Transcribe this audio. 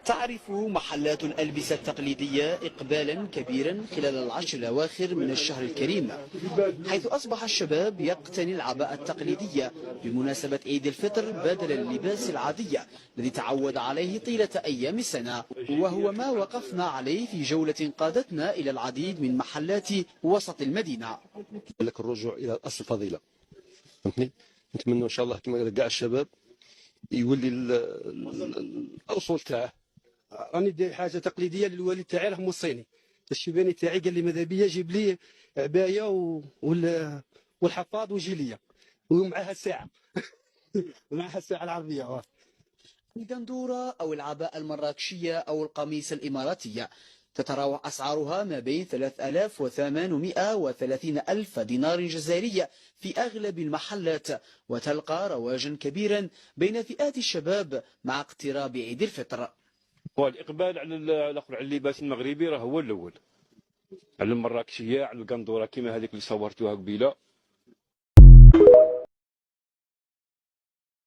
تعرف محلات الألبسة التقليدية إقبالا كبيرا خلال العشر الأواخر من الشهر الكريم، حيث أصبح الشباب يقتني العباءة التقليدية بمناسبة عيد الفطر بدل اللباس العادي الذي تعود عليه طيلة أيام السنة، وهو ما وقفنا عليه في جولة قادتنا إلى العديد من محلات وسط المدينة. لك الرجوع إلى الأصل فضيلة، فهمتني؟ نتمنى إن شاء الله كما كاع الشباب يولي الأصول تاعه. راني داير حاجه تقليديه للوالد تاعي راه موصيني. الشيباني تاعي قال لي ماذا بيا جيب لي عبايه والحفاض وجي ليا ومعها الساعه معها الساعه العربيه. القندورة أو العباءة المراكشية أو القميص الإماراتية تتراوح أسعارها ما بين 3800 و 30 ألف دينار جزائري في أغلب المحلات، وتلقى رواجا كبيرا بين فئات الشباب مع اقتراب عيد الفطر. والإقبال على اللباس المغربي راه هو الأول، على المراكشية، على القندورة كما هذيك اللي صورتوها قبيله،